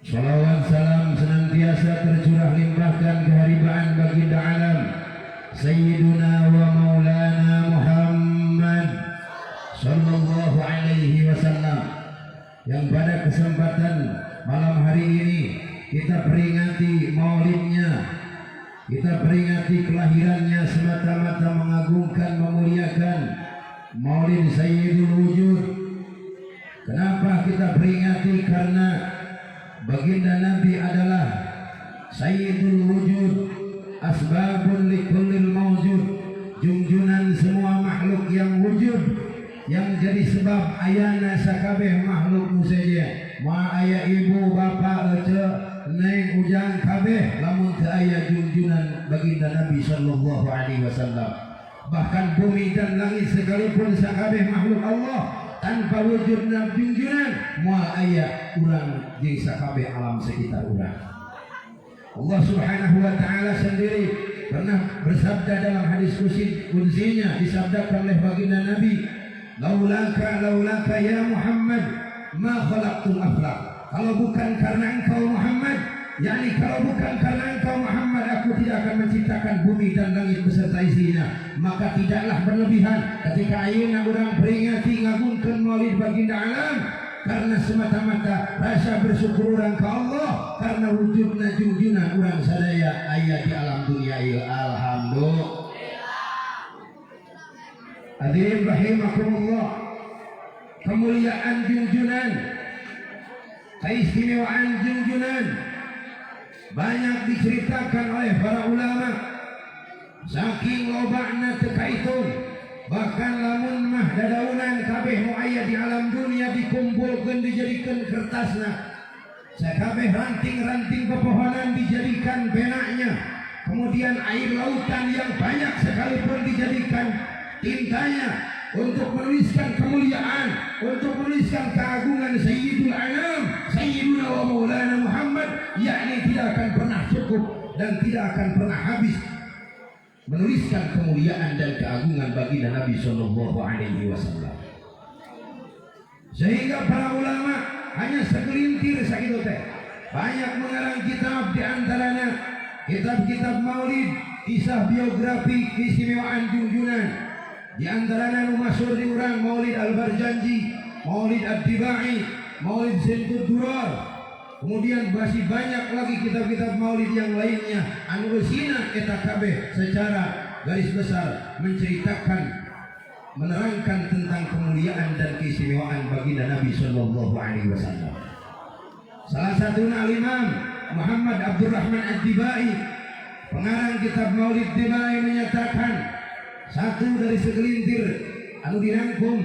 Salawat salam senantiasa tercurah limpahkan keharibaan baginda alam Sayyiduna wa Maulana Muhammad Sallallahu alaihi wasallam, yang pada kesempatan malam hari ini kita peringati maulidnya, kita peringati kelahirannya semata-mata mengagungkan, memuliakan maulid Sayyidul Wujud. Kenapa kita peringati? Karena baginda Nabi adalah Sayyidul Wujud, asbabun likullil mawjud, junjunan semua makhluk yang wujud, yang jadi sebab ayana sakabeh makhluk saja. Ma ayah ibu bapa ece neng ujang kabeh lamun teu aya junjunan baginda Nabi sallallahu alaihi wasallam. Bahkan bumi dan langit sekalipun sakabeh makhluk Allah tanpa wujud dan junjunan moal aya urang jeung sakabeh alam sekitar urang. Allah Subhanahu wa taala sendiri pernah bersabda dalam hadis qudsinya, disabdakan oleh baginda Nabi, laulaka ya Muhammad ma khalaqtul aflaq. Kalau bukan karena engkau Muhammad, yakni kalau bukan karena engkau Muhammad, aku tidak akan menciptakan bumi dan langit beserta isinya. Maka tidaklah berlebihan ketika ayeuna urang peringati ngagungkeun maulid baginda alam, karena semata-mata rasa bersyukur urang ka Allah karena wujudna junjunan urang sadaya aya di alam dunia ieu. Alhamdulillah. Hadirin rahimakumullah, kemuliaan junjunan, keistimewaan junjunan banyak diceritakan oleh para ulama, saking lobana tekaitun. Bahkan lamun mah dadaunan kabeh nu aya di alam dunia dikumpulkeun dijadikan kertasna, sakabeh ranting-ranting pepohonan dijadikan penanya, kemudian air lautan yang banyak sekalipun dijadikan tintanya untuk menuliskan kemuliaan, untuk menuliskan keagungan Sayyidul Anam, Sayyiduna wa Maulana Muhammad, yakni tidak akan pernah cukup dan tidak akan pernah habis menuliskan kemuliaan dan keagungan baginda Nabi sallallahu alaihi wasallam. Sehingga para ulama hanya segelintir sakitu teh banyak mengarang kitab, di antaranya kitab-kitab maulid, kisah biografi keistimewaan junjunan. Di antaranya nu masyhur di urang Maulid Al-Barjanji, Maulid Ad-Dibai, Maulid Sintud Durar. Kemudian masih banyak lagi kitab-kitab maulid yang lainnya anu eusina eta kabeh secara garis besar menceritakan, menerangkan tentang kemuliaan dan keistimewaan baginda Nabi sallallahu alaihi wasallam. Salah satunya Al-Imam Muhammad Abdurrahman Ad-Dibai, pengarang kitab Maulid Dibai, menyatakan satu dari segelintir anu dirangkum,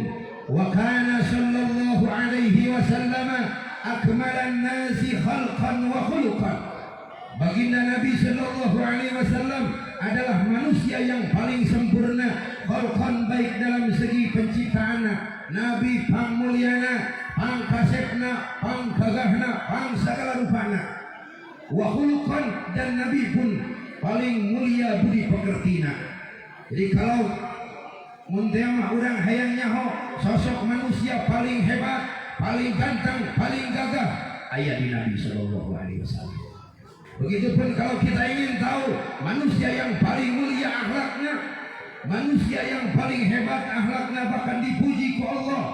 wa kana sallallahu alaihi wasallam akmalan nasi khalqan wa khuluqan. Baginda Nabi sallallahu alaihi wasallam adalah manusia yang paling sempurna, khalqan baik dalam segi penciptaanna, nabi pangmulyana, pangkasepna, pangkagahna, pangsagala rupana, wa khuluqan, dan nabi pun paling mulia budi pekertina. Jadi kalau muntemah urang hayang nyaho sosok manusia paling hebat, paling ganteng, paling gagah, aya di Nabi sallallahu alaihi wasallam. Begitupun kalau kita ingin tahu manusia yang paling mulia akhlaknya, manusia yang paling hebat akhlaknya, bahkan dipuji ku Allah,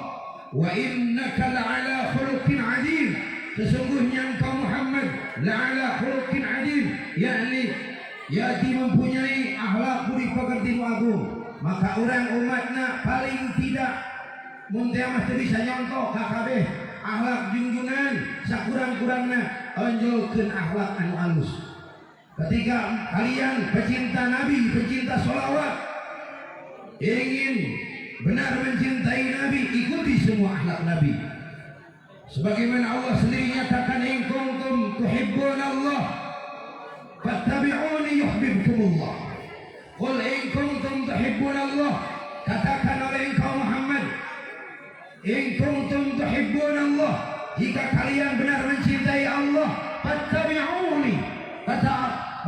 wa innaka la'ala khuluqin 'adzim, sesungguhnya engkau Muhammad la'ala khuluqin 'adzim, yakni yati mempunyai akhlak budi pekerti nu agung. Maka orang umatna paling tidak muntemah teu bisa nyontoh ka kabeh akhlak junjunan, sakurang-kurangna onjolkeun akhlak anu alus. Ketika kalian pecinta Nabi, pecinta sholawat, ingin benar mencintai Nabi, ikuti semua akhlak Nabi. Sebagaimana Allah sendiri nyatakan, in kuntum tuhibbuna Allah fattabi'uni yuhibbukumullah. Qul in kuntum tuhibbuna Allah, katakan oleh engkau Muhammad, in kuntum tuhibbuna Allah, jika kalian benar mencintai Allah, fattabi'uni, kata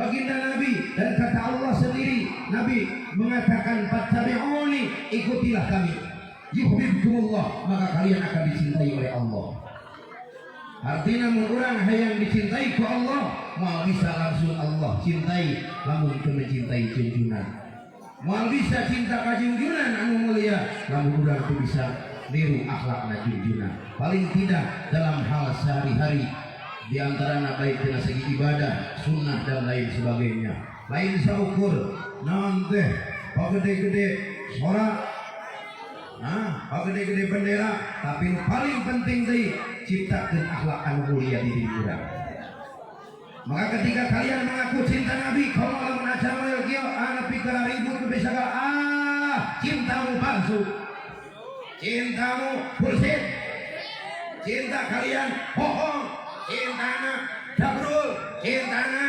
baginda Nabi, dan kata Allah sendiri, Nabi mengatakan fattabi'uni, ikutilah kami, yuhibbukumullah, maka kalian akan dicintai oleh Allah. Artinya mun urang hayang dicintai ku Allah, moal bisa langsung Allah cintai lamun teu mencintai junjunan. Moal bisa cinta ka junjunan anu mulia lamun urang teu bisa niru akhlakna junjunan. Paling tidak dalam hal sehari-hari di antarana baik tina segi ibadah, sunnah dan lain sebagainya. Lain saukur naon teh pagede-gede sorak, pagede-gede bendera, tapi paling penting teh ciptakeun akhlak anu mulia di diri urang. Maka ketika kalian mengaku cinta Nabi, kamu lamun acara kieu ana pikir ribut bisa cintamu palsu. Cintamu bullshit. Cinta kalian bohong. Cintana dabrul. Cintana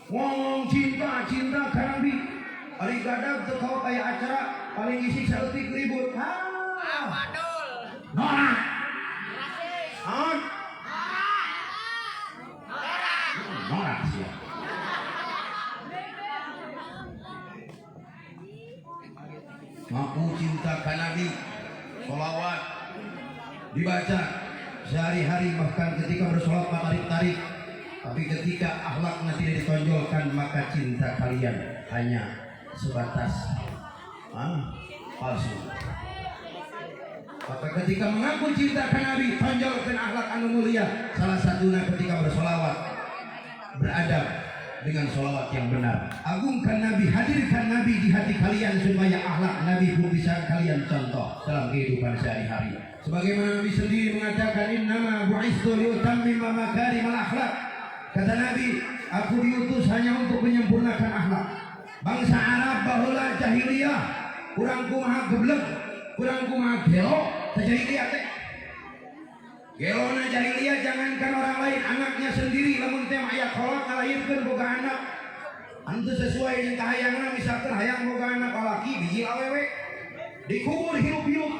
ngomong cinta ka Nabi. Ari gadag teu kau aya acara paling isi saeutik ribut. Wadul. Norak. Norak sih. Ngaku cinta ka Nabi, sholawat dibaca sehari-hari, bahkan ketika bersolat tarik-tarik. Tapi ketika akhlaknya tidak ditonjolkan, maka cinta kalian hanya sebatas palsu. Maka ketika mengaku cinta ka Nabi, tonjolkan akhlak anu mulia. Salah satunya ketika bersolawat, beradab dengan solawat yang benar. Agungkan Nabi, hadirkan Nabi di hati kalian supaya akhlak Nabi pun bisa kalian contoh dalam kehidupan sehari-hari. Sebagaimana Nabi sendiri mengatakan, innama bu'istu liutammima makarimal akhlak. Kata Nabi, aku diutus hanya untuk menyempurnakan akhlak. Bangsa Arab baheula jahiliyah, urang kumaha geblek, urang kumaha gelo, jahiliyah teh. Gelona jahiliyah jangankan orang lain, anaknya sendiri lamun teh aya kolot ngalahirkeun boga anak. Anu sesuai jeung kahayangna, misalkan hayang boga anak laki biji awewe, dikubur hirup-hirup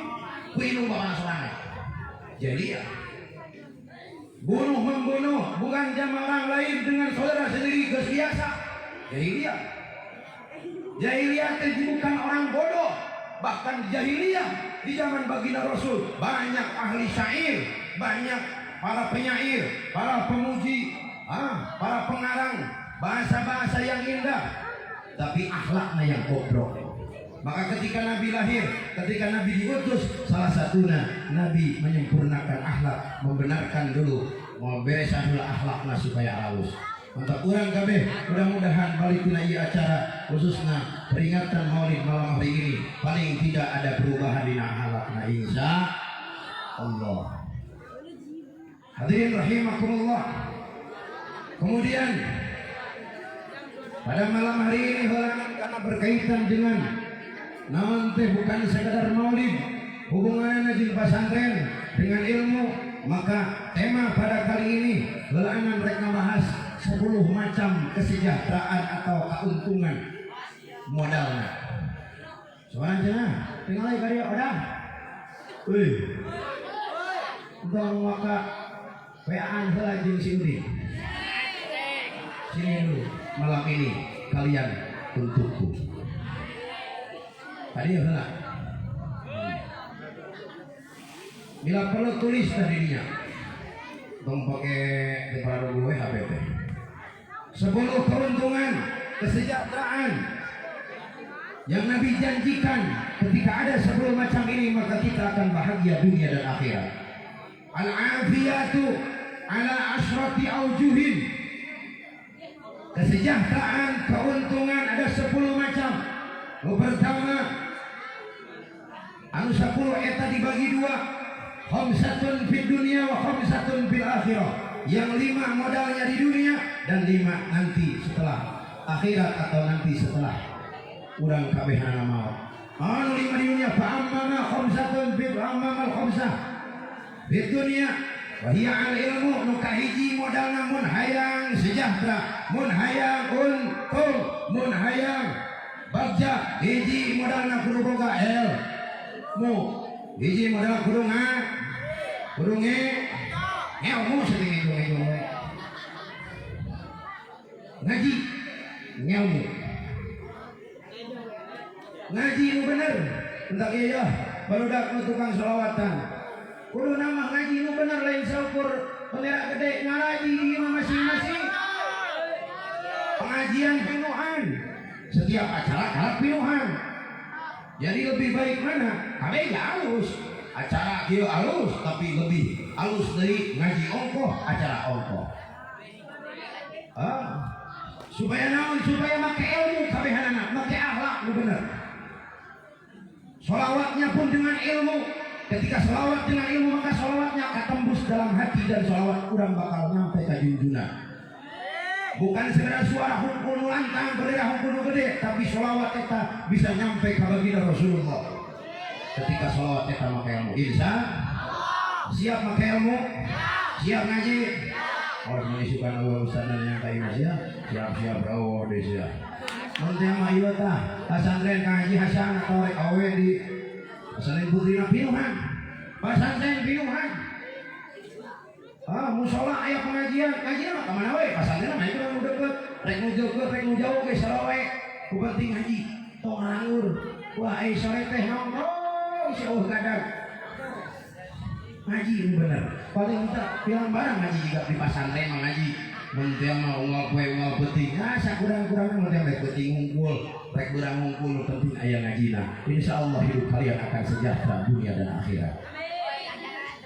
ku indung bapana sorangan. Jahiliyah. Bunuh membunuh bukan jama orang lain dengan saudara sendiri geus biasa. Jahiliyah. Jahiliyah teh bukan orang bodoh. Bahkan jahiliyah di zaman baginda Rasul banyak ahli syair, banyak para penyair, para pemuji, para pengarang bahasa-bahasa yang indah, tapi akhlaknya yang bobrok. Maka ketika Nabi lahir, ketika Nabi diutus, salah satunya Nabi menyempurnakan akhlak, membenarkan dulu, membereskan dulu akhlaknya supaya halus. Untuk orang kabeh, mudah-mudahan balik tina ieu acara khususnya peringatan Maulid malam hari ini paling tidak ada perubahan di akhlakna insya Allah. Hadirin rahimakumullah. Kemudian pada malam hari ini karena berkaitan dengan naon teh bukan sekadar maulid, hubungannya jeung pesantren dengan ilmu, maka tema pada kali ini heulanan rek ngabahas 10 macam kesejahteraan atau keuntungan modalnya. Soalnya cenah, tinggal ka dieu odah. Euy. Dong maka PA-an heula jeung si Udin. Sini dulu, malam ini kalian untukku. Tadi heula. Bila perlu tulis tadinya. Dong pakai depan gue HP teh. 10 keuntungan kesejahteraan yang Nabi janjikan. Ketika ada 10 macam ini, maka kita akan bahagia dunia dan akhirat. Al-afiyatu ala asyrati aujuhin. Kesejahteraan, keuntungan ada 10 macam. Yang pertama, anu 10 eta dibagi 2. Khamsatun fid dunya wa khamsatun fil akhirah. Yang 5 modalnya di dunia dan 5 nanti setelah akhirat atau nanti setelah urang kabehana maut. Anu 5 di dunia, fa amma khamsatun fil ammal khamsah fid dunya wa hiya al ilmu. Nu kahiji modalna mun hayang sejahtera, mun hayang untung, mun hayang bagja. Hiji modalna kudu boga ilmu, hiji modal kudu ilmu sedeng itu ngaji ilmu, ngaji nu bener Entak iya barudak nu tukang sholawatan. Kudu nama ngaji nu bener lain saukur bendera gede ngaraji di imam masing-masing. Pengajian pinuhan. Setiap acara kalak pinuhan. Jadi lebih baik mana? Kami gak halus. Acara kieu halus tapi lebih halus dari ngaji ongkoh acara ongkoh. Supaya naon? Supaya make ilmu kabehanana, make akhlak nu bener. Sholawatnya pun dengan ilmu. Ketika sholawat dengan ilmu maka sholawatnya akan tembus dalam hati dan sholawat kurang bakal nyampe ke junjungan. Bukan sekedar suara hungkul lantang berdera hungkul gede, tapi sholawat kita bisa nyampe ke baginda Rasulullah. Ketika sholawat kita make ilmu, insya siap make ilmu, siap ngaji. Oh ini suka nawa ustaz yang kayak mas ya, siap bro deh siap. Nanti sama iya tah, pesantren kaji Hasan atau awe di pesantren putrina pinuhan, pesantren pinuhan. Musola ayah pengajian mah kemana we? Pesantren mah itu kan deket, rek nu deket, rek nu jauh ge sarawe. Ku penting ngaji, tong nganggur. Wah sore teh nongkrong jauh kadang. Ngaji ini bener. Paling kita bilang barang ngaji juga di pesantren mah ngaji. Menteu mah unggal poe unggal penting. Sakurang-kurangna menteu rek penting ngumpul, rek beurang ngumpul penting aya ngajina. Insyaallah hidup kalian akan sejahtera dunia dan akhirat.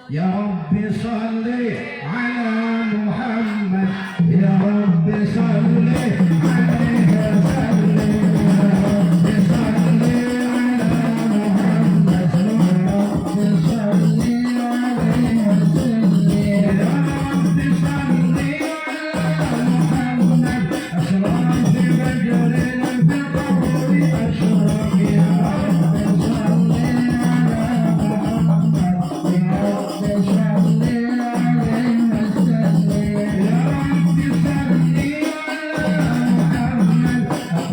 Ya Rabbi salli ala Muhammad. Ya Rabbi salli alaihi wasallam. Ya Rabbi salli ala Muhammad. Ya Rabbi salli alaihi wasallam. Ya Rabbi salli ala Muhammad. Ashraf fi wajhil al-qawli ashraf. Ya Rabbi salli ala Muhammad. Ya Rabbi salli ala Muhammad.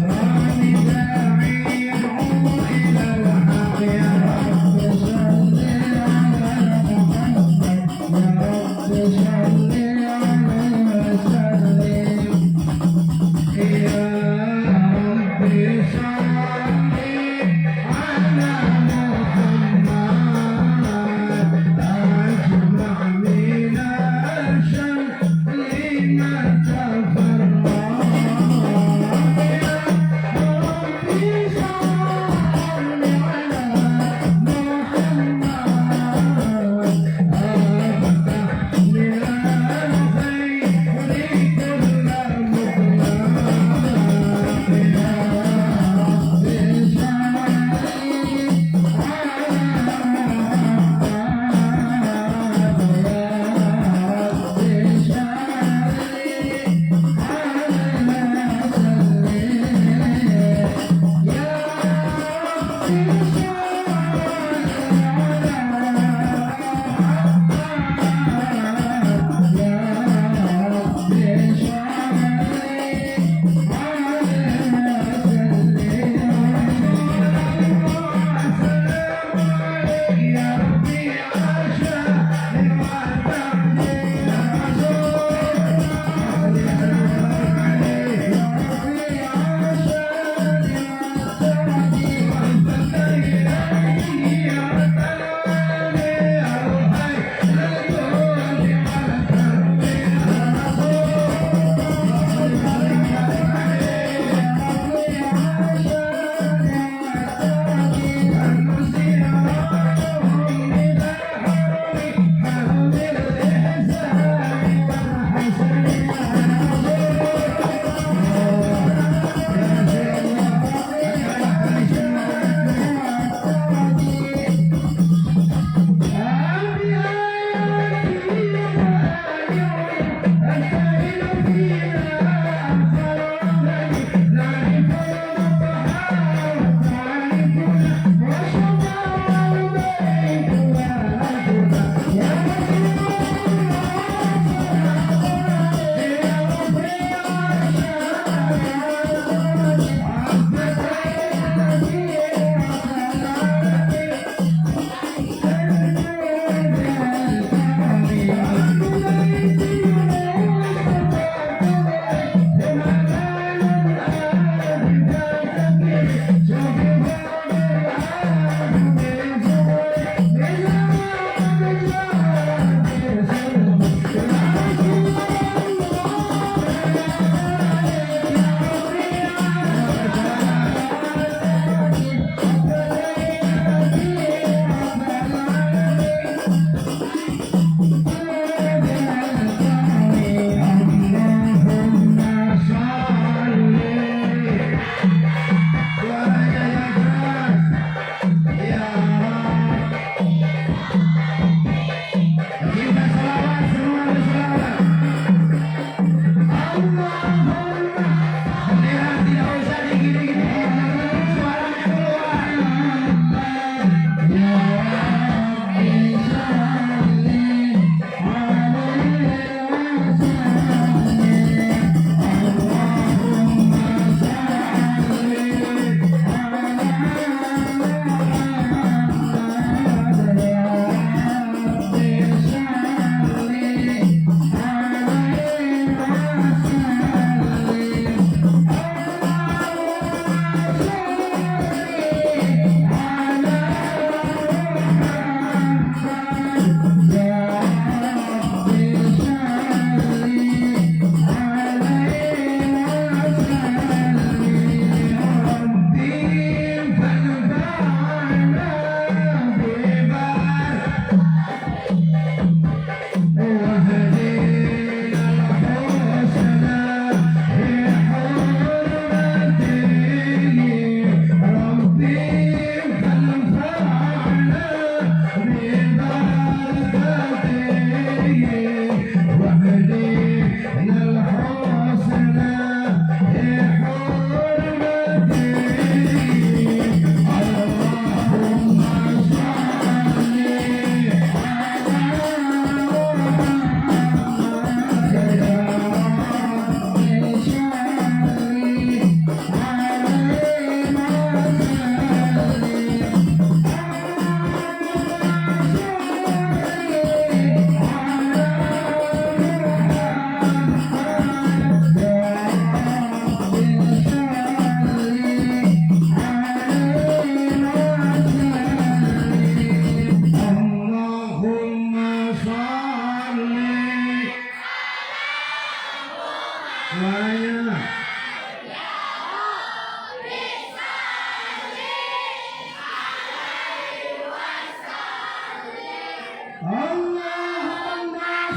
Allahumma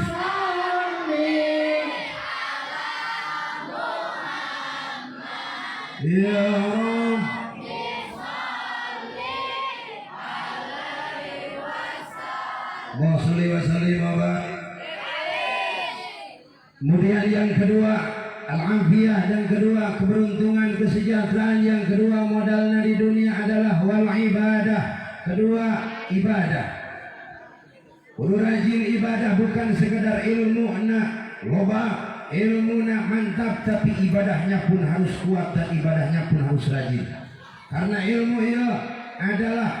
sholli ya Rabb. Allahumma sholli wa sallim wa barik. Kemudian yang kedua, al-afiyah, dan kedua keberuntungan, kesejahteraan, yang kedua modalnya di dunia adalah wal ibadah, kedua ibadah. Kudu rajin ibadah, bukan sekedar ilmu nak loba, ilmu nak mantap, tapi ibadahnya pun harus kuat dan ibadahnya pun harus rajin. Karena ilmu itu adalah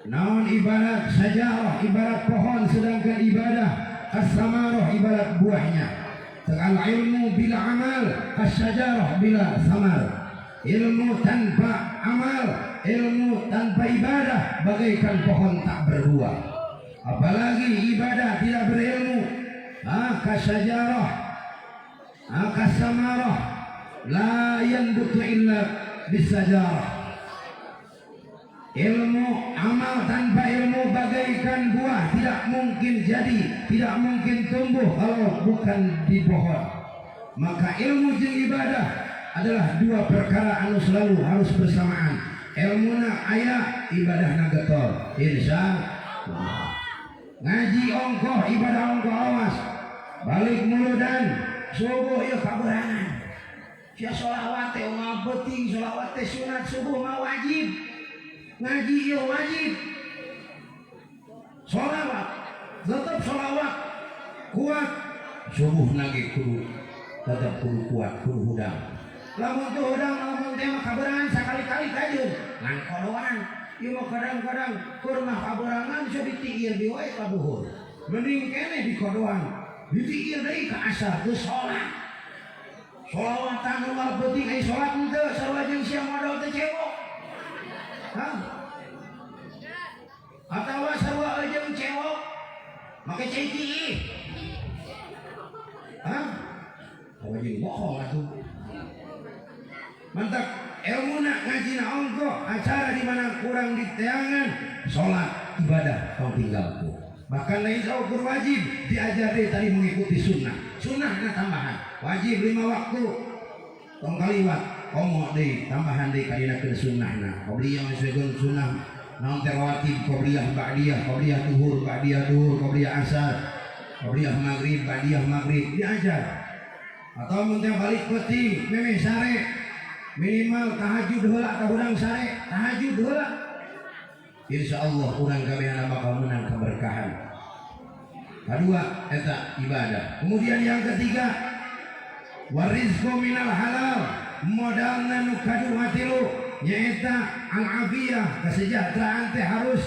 naon ibarat sajarah, ibarat pohon, sedangkan ibadah as-samarah, ibarat buahnya. Al ilmu bila amal, as-sajarah bila samar. Ilmu tanpa amal, ilmu tanpa ibadah bagaikan pohon tak berbuah. Apalagi ibadah tidak berilmu, kas-sajarah, kas-samarah, la yanbutu illa bis-sajarah. Ilmu amal tanpa ilmu bagaikan buah, tidak mungkin jadi, tidak mungkin tumbuh kalau bukan di pohon. Maka ilmu jeung ibadah adalah dua perkara anu selalu harus bersamaan. Ilmuna aya, ibadahna getol. Insya Allah. Ngaji ongkoh, ibadah ongkoh, awas. Balik muludan, subuh ieu kaberangan. Sia sholawat teh penting, sholawat teh sunat, subuh mah wajib. Ngaji ya wajib, sholawat tetap sholawat kuat, subuh nagi kudu tetap kudu kuat, kudu hudang. Lamun tuh hudang, lamun tema kaberangan sekali-kali kajun ngan kodoan, ieu mah kadang-kadang keur mah kaberangan so ditiir di wae ka duhur, mending kene di kodoan ditiir deui ka asar geus salat. Sholawatan nu penting ai salat henteu sarua jeung sia modal teh cewek. Atau sarua jeung cewek make ceki. Wajib bohong atuh. Mantap, ilmu nak ngaji na ongko, acara di mana kurang diteangan, sholat ibadah kau tinggalku. Bahkan lain ukur wajib diajar deh tadi mengikuti sunnah. Sunnah na tambahan, wajib 5 waktu. Tong kaliwat, komo deh tambahan deh kadina ke sunnahna. Qobliyah sesuai sunnah. Naon terawatib, qobliyah ba'diyah, qobliyah duhur, ba'diyah duhur, qobliyah asar, qobliyah maghrib, ba'diyah maghrib, diajar. Atau muntah balik penting, memeh sare, minimal tahajud heula ka urang sare, tahajud heula. Insyaallah urang kabehana bakal menang keberkahan. Kedua eta ibadah. Kemudian yang ketiga, warizqu minal halal, modalna nu kaduha tilu nyaeta al-afiyah, kesejahteraan teh harus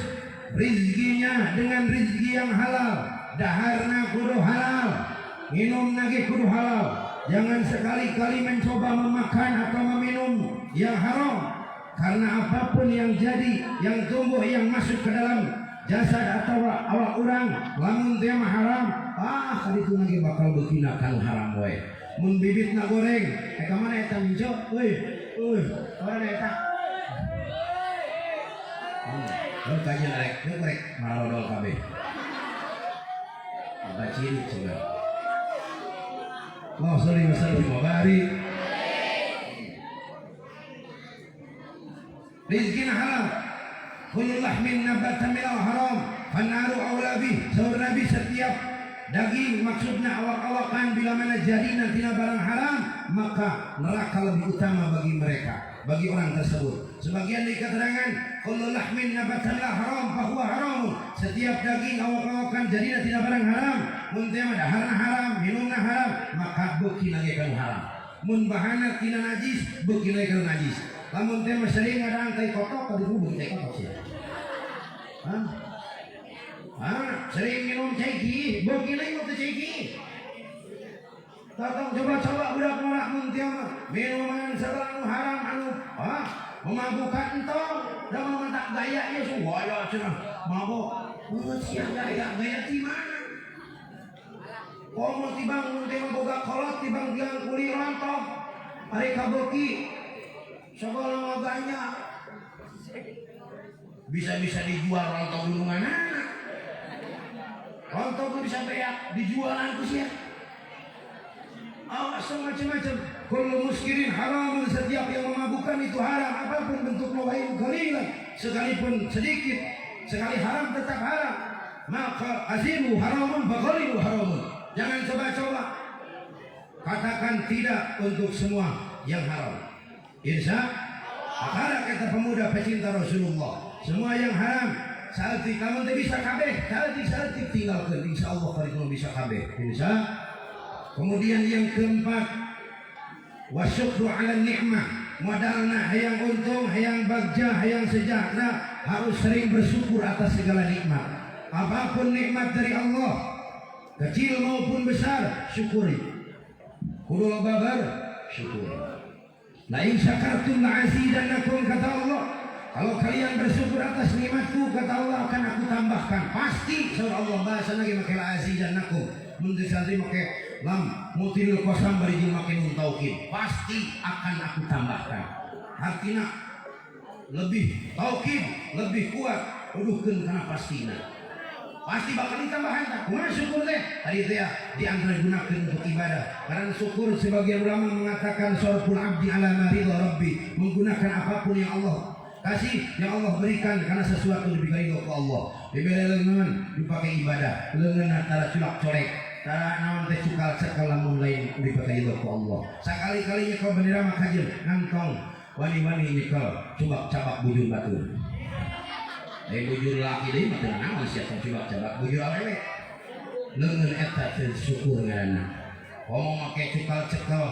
rizkinya dengan rizki yang halal, daharna kudu halal, minum lagi kudu halal. Jangan sekali-kali mencoba memakan atau meminum yang haram, karena apapun yang jadi, yang tumbuh, yang masuk ke dalam jasad atau awak orang, lamun teh mah haram, kaditu lagi bakal beukina kanu haram we. Mun bibitna goreng, ka mana eta minjo? Euy, mana eta? Lu kajian rek marodol kabeh. Apa ciri coba? Allahumma sholli wa sallim wa barik. Rizqina halal. Kullu lahmin nabata minal haram, fannaru aula bih. Saur Nabi, setiap daging maksudnya awak-awakan bila mana jadi nantinya barang haram, maka neraka lebih utama bagi mereka, bagi orang tersebut. Sebagian di keterangan kullu lahmin nabata minal haram fahuwa haram. Setiap daging awak-awakan jadi nantinya barang haram, mun teh daharna haram, minumna haram, maka beuki lagi kana haram. Mun bahana tina najis, beuki lagi kana najis. Lamun teh sering ngadang teh kotok, tadi beuki teh kotok sia. Sering minum ceki, beuki lagi teh ceki. Tatong coba-coba budak norak mun teh minuman segala anu haram anu memabukkan entong, da mementak gaya ieu suwaya cenah mabok. Sia gaya di mana? Komo tibang mun teh boga kolot tibang tiang kuli rontok. Ari kabeuki segala maganya. Bisa-bisa dijual rontok gununganana. bisa beak dijualan ku sia. Awas macam-macam. Kullu muskirin haram, setiap yang memabukkan itu haram, apapun bentuknya wain qalilan, sekalipun sedikit, sekali haram tetap haram. Maka azimu haramun faqalilu haramun. Jangan coba-coba. Katakan tidak untuk semua yang haram. Insya Allah kata pemuda pecinta Rasulullah, semua yang haram salti kamu tidak bisa kabeh, salti tinggalkan. Insya Allah kalau bisa kabeh. Insya. Kemudian yang keempat, wasyukru ala ni'mah. Modalna hayang untung, hayang bagja, hayang sejahtera, harus sering bersyukur atas segala nikmat. Apapun nikmat dari Allah, kecil maupun besar, syukuri. Kudu babar, syukur. La in syakartum la azidannakum, kata Allah. Kalau kalian bersyukur atas nikmatku, kata Allah, akan aku tambahkan. Pasti surah Allah bahasa lagi makai la azidannakum. Mun disantri makai lam mutil qasam bari makin tauhid. Pasti akan aku tambahkan. Artinya lebih tauhid, lebih kuat, uduhkeun kana pastina. Pasti bakal ditambahkan. Kumaha syukur teh? Tadi teh di antara gunakan untuk ibadah. Karena syukur sebagian ulama mengatakan syarful abdi ala ma ridha rabbi, menggunakan apapun yang Allah kasih, yang Allah berikan karena sesuatu lebih ridho ke Allah. Diberi lengan dipakai ibadah, lengan antara culak colek, tara naon teh cukal cekal lamun lain dipakai ridho ke Allah. Sakali-kalinya kau bendera makajeun ngantong wani-wani nyekel coba cabak bujur batur. Bujur laki deui mah teu naon sia coba cabak bujur awewe. Leungeun eta teh syukur ngaranna. Ngomong make cukal cekel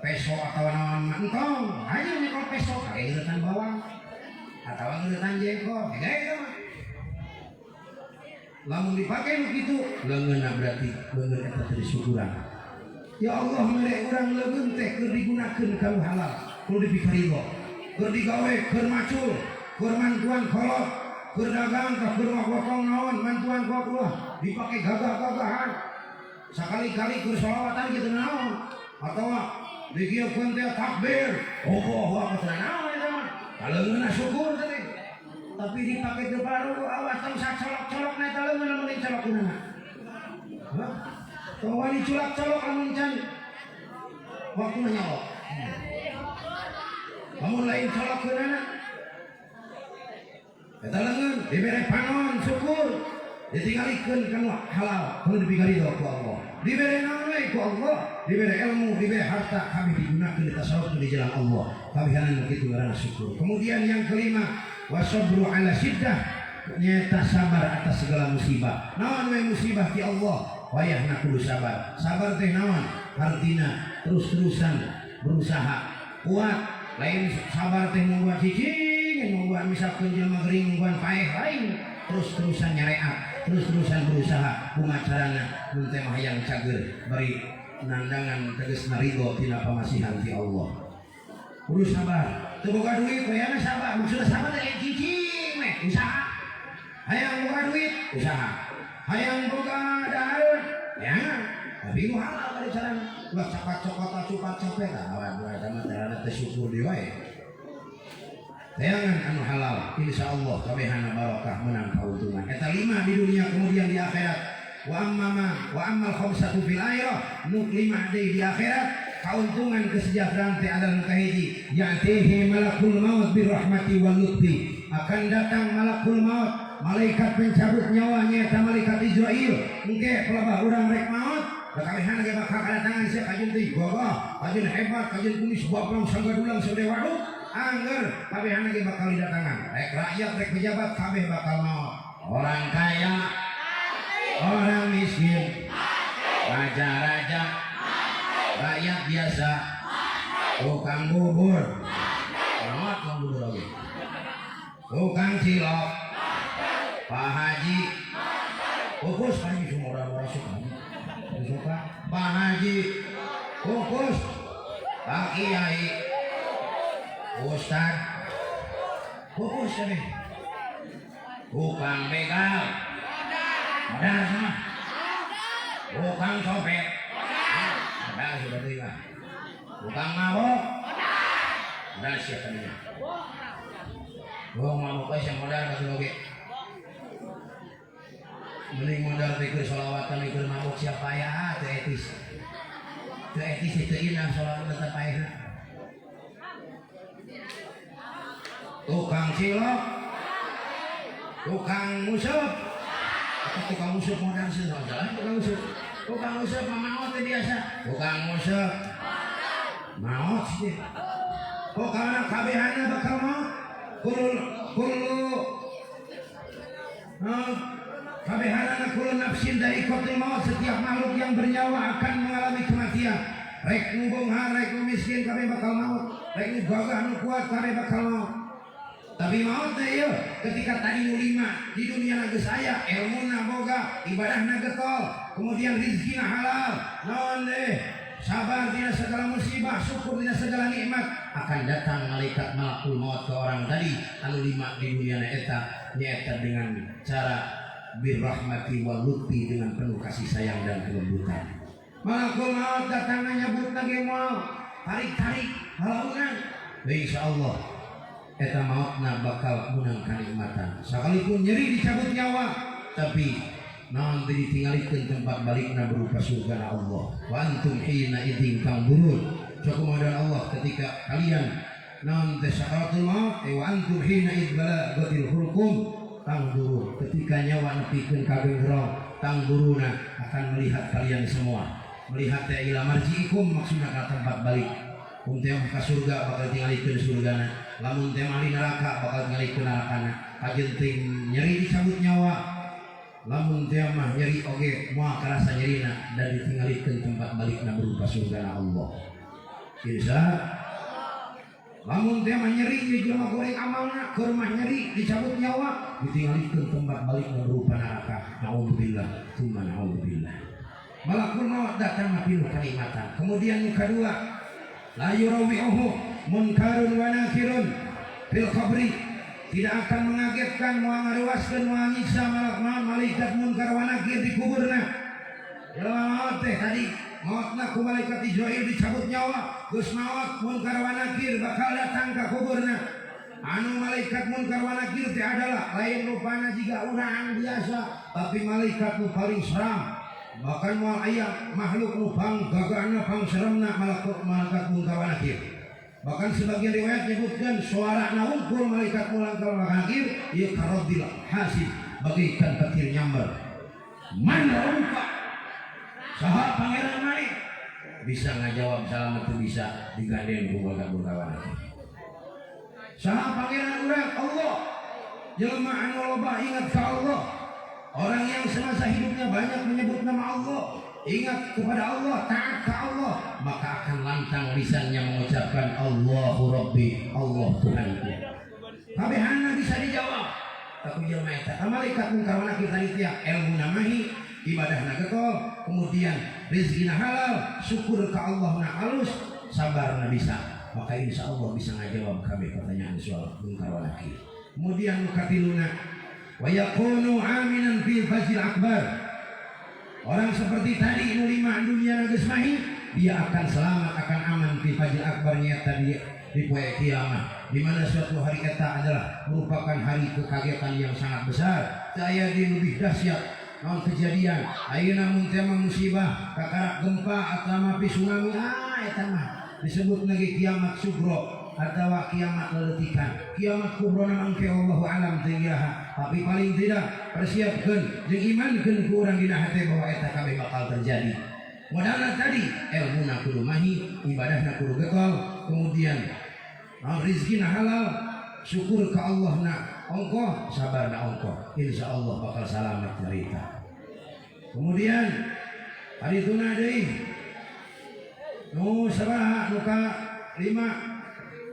peso atawa naon mah entong, hayu nyekel peso kage geuretan bawang atawa geuretan jengkol, gede mah. Lamun dipake begitu, leungeunna berarti leungeun eta teh syukuran. Ya Allah, mere urang leungeun teh keur digunakeun ka halal, kudu dipikaridho. Keur digawe, keur macul, keur mantuan kolot, keur dagang, keur ngogotong naon, mantuan kolot, dipake gagah-gagahan. Sakali-kali keur sholawatan kitu naon, atawa dikieukeun teh takbir, Allahu akbar naon eta mah. Kaleungeunna syukur teh. Tapi dipake teu baru, awas tong sacolok-colok na eta leungeun lamun dicolokkeunna. Hah? Tong wani colok-colok lamun can waktuna nyolok. Lamun lain colokkeunna eta leungeun dibere panon syukur, ditinggalikeun kana halal, kudu dipikaridho ku Allah. Dibere naon we ku Allah, dibere ilmu, dibere harta, kami digunakeun tasawuf di jalan Allah. Kabihanan kitu ngaranna syukur. Kemudian yang kelima, wasabru ala syiddah, nyata sabar atas segala musibah. Naon we musibah ti Allah, wayahna kudu sabar. Sabar teh naon? Artina terus-terusan berusaha kuat. Lain sabar teh membuat cicing, membuat misalkan jelema gering, membuat paeh lain. Terus-terusan nyareat, terus-terusan berusaha kumacarana mun teh mah hayang cager bari nandangan tegasna ridho tina pamasihan ti Allah. Kudu sabar. Teu boga duit we sabar. Maksudna sabar teh cicing we, usaha. Hayang boga duit, usaha. Hayang boga dahareun, ya. Tapi nu halal bari carana. Ulah cokot-cokot cupat copet, awan eta mah carana teh syukur deui wae. Tayangan anu halal, insyaallah kabehana barokah menang kauntungan. Eta 5 di dunia kemudian di akhirat. Wa ammal khamsatu fil akhirah, nu 5 deui di akhirat. Keuntungan kesejahteraan teh adalah kahiji, ya'tihi malakul maut birrahmati wal lutfi. Akan datang malakul maut, malaikat pencabut nyawa nya eta malaikat Israil. Engke pelabah urang rek maut, da kabehana ge bakal kadatangan sia kajeun teh gagah, kajeun hebat, kajeun kumis bablang sanggadulang saude waduk. Angger kabehana ge bakal didatangan. Rek rakyat, rek pejabat kabeh bakal maut. Orang kaya, orang miskin, raja-raja, rakyat biasa, tukang bubur, selamat tukang bubur lagi, tukang cilok, Pak Haji, fokus Pak Haji semua orang suka, Pak Haji, fokus, Pak Kiai, Ustad, fokus ini, tukang begal, modal semua, tukang copet. Ada sudah terima. Tukang mabok. Ada siapa dia? Gua mabok aja modal kasih lagi. mending modal teh keur sholawatan keur mabok siapa ya teu etis. Teu etis teu indah sholawat tetep aya. Tukang cilok, tukang musuh, tukang musuh modal sih jalan tukang musuh mau teh biasa, tukang musuh mau sih. Kok karena kabehana bakal mau kulu kabehana kulu nafsin dari kotil maut, setiap makhluk yang bernyawa akan mengalami kematian. Rek nu bonghar, rek nu miskin kabeh bakal maut, rek nu gagah nu kuat kabeh bakal maut. Tapi maut teh ieu ketika tadi nu lima di dunia geus aya, ilmuna boga, ibadahna getol, kemudian rezekina halal, naon deh sabar dina segala musibah, syukur dina segala nikmat, akan datang malaikat malakul maut ke orang tadi anu lima di dunia eta nyaeta dengan cara birrahmati wa lutfi, dengan penuh kasih sayang dan kelembutan. Malakul maut datang nyebut lagi mau tarik-tarik halaunan, insyaallah eta mautna bakal menang kanikmatan. Sekalipun nyeri dicabut nyawa, tapi naon teu ditinggalikeun tempat balikna berupa surga Allah. Wa antum hina idzin tanzurun. Sakumaha Allah ketika kalian naon teh sakaratul maut, wa antum hina idbalagatil hulqum tanzurun. Ketika nyawa nepikeun ka gengrong, tanzuruna akan melihat kalian semua. Melihat teh ila marji'ikum, maksudna ka tempat balik. Teh ka surga bakal tingalikeun surgana, lamun teh mali neraka bakal tingalikeun nerakana. Kajeun teh nyeri dicabut nyawa, lamun teh mah nyeri oge moal karasa nyerina dan ditingalikeun tempat balikna berupa surgana Allah. Insya lamun teh mah nyeri di jelema goreng amalna keur mah nyeri dicabut nyawa, ditingalikeun tempat balikna berupa neraka. Nauzubillah, tsumma nauzubillah. Malakul maut datang pinuh kanikmatan. Kemudian yang kedua, la yurawi'uhu munkarun wa nakirun fil qabri, tidak akan mengagetkan moal ngaruaskeun moal nyiksa malaikat munkar wa nakir di kuburna. Jelema maut teh tadi mautna ku malaikat Israil dicabut nyawa, geus maut munkar wa nakir bakal datang ka kuburna. Anu malaikat munkar wa nakir teh adalah lain rupana jiga urang biasa, tapi malaikat nu paling seram. Bahkan moal aya makhluk nu pang gagahna pang seremna malaikat munkar wa nakir. Bahkan sebagian riwayat menyebutkan suara naungkul malaikat munkar wa nakir ieu karodil hasib, bagaikan petir nyamber. Man rumpa saha pangeran mani bisa ngajawab salam itu bisa digandeng ku malaikat munkar wa nakir. Saha pangeran urang Allah, jelema anu loba ingat ka Allah. Orang yang semasa hidupnya banyak menyebut nama Allah, ingat kepada Allah, taat ke Allah, maka akan lantang lisannya mengucapkan Allahu Rabbi, Allah Tuhanku. Kabehana bisa dijawab. Tapi jelema eta malaikat munkar wa nakir tadi teh ilmu namahi, ibadahna getol, kemudian rezekina halal, syukur ke Allah na halus, sabarna bisa. Maka insya Allah bisa ngajawab kabeh pertanyaan soal munkar wa nakir. Kemudian mukatiluna wa yakunu aminan fi fazil akbar. Orang seperti tadi nu lima dunia geus mahi, dia akan selamat, akan aman fi fazil akbar, nyata dia di poe kiamat, di mana suatu hari eta adalah merupakan hari kekagetan yang sangat besar. Daya di lebih dahsyat naon kejadian ayeuna mun teh musibah kakarak gempa atawa tsunami, eta mah disebut lagi kiamat sugro atau kiamat leletikan. Kiamat kubro namang ke Allahu alam tinggiaha, tapi paling tidak persiapkan jeung imankeun ku urang dina hate bahwa eta kabeh bakal terjadi. Modalna tadi ilmuna kudu mahi, ibadahna kudu getol, kemudian rezekina halal, syukur ke Allah na ongkoh, sabar na ongkoh, insya Allah bakal selamat cerita. Kemudian hari tuna deui nu sabaha nu ka 5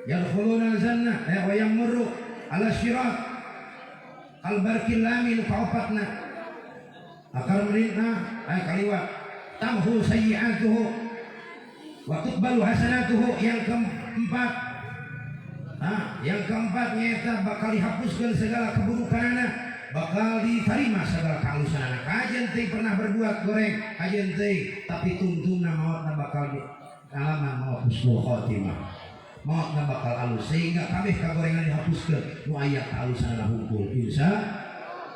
yadkhuluna al-jannah wa yamurru ala syirat al-barkil lamin fa'afatna akar merintah kaliwat tamhu sayyi'atuhu wa tuqbalu hasanatuhu. Yang keempat nyata bakal dihapuskan segala keburukanana, bakal diterima segala kehalusanana. Kajen teh pernah berbuat goreng kajen teh, tapi tuntuna mautna bakal alaman maut husnul khotimah, mautna bakal alus sehingga kabeh kagorengan dihapuskeun nu aya kahalusanana hungkul. Insya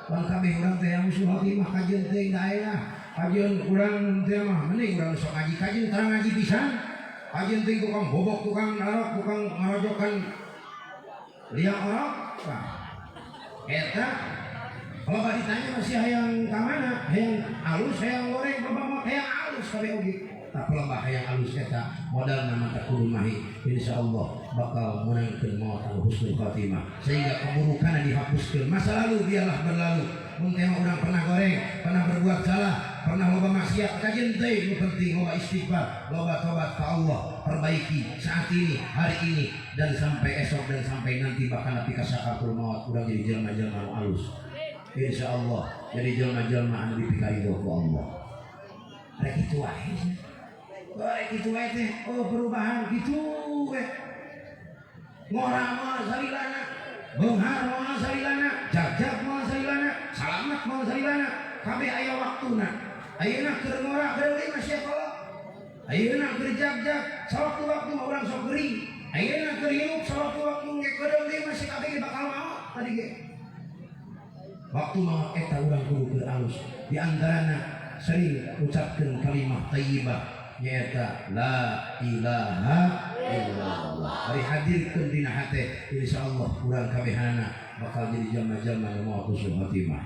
Pan kabeh urang teh husnul khotimah kajian teh daerah. Kajian urang teh mah mending urang sok ngaji kajian tarang ngaji pisan. Kajian teh tukang bobok, tukang narok, tukang ngarojokan liang orok. Nah, eta kalau gak ditanya masih hayang kamana, hayang alus, hayang goreng, babamot, hayang alus kabeh oge. Tak pelembah hayang alus eta modal nama tak kurumahi. Insyaallah bakal menangkeun maot anu husnul khotimah. Sehingga keburukan dihapuskeun. Masa lalu biarlah berlalu. Mun teh urang pernah goreng, pernah berbuat salah, pernah loba maksiat, kajian teh nu penting loba istighfar, loba tobat ka Allah, perbaiki saat ini, hari ini dan sampai esok dan sampai nanti bahkan nepi ka sakaratul maut urang jadi jelema-jelema anu alus. Insyaallah jadi jelema-jelema anu dipikari ku Allah. Ada kitu wae. Baik kitu wae teh, oh perubahan kitu we. Ngora mah salilana, beunghar mah salilana, jagjag mah salilana, salamet mah salilana, kabeh aya waktuna. Ayeuna keur ngora keur deui masih kalau. Ayeuna keur jagjag, sawaktu-waktu mah urang sok geuring. Ayeuna keur hirup sawaktu-waktu ge keur deui masih kabeh bakal maot tadi ge. Waktu maot eta urang kudu keur alus. Di antarana sering ucapkeun kalimat thayyibah nyaeta la ilaha illallah. Ari hadirkeun dina hate insyaallah urang kabehana bakal jadi jelema-jelema nu moal husnul khotimah.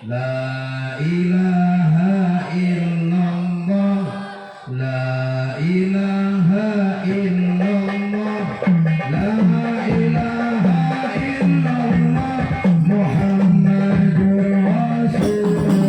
La ilaha illallah, la ilaha illallah, la ilaha illallah, Muhammadur Rasulullah.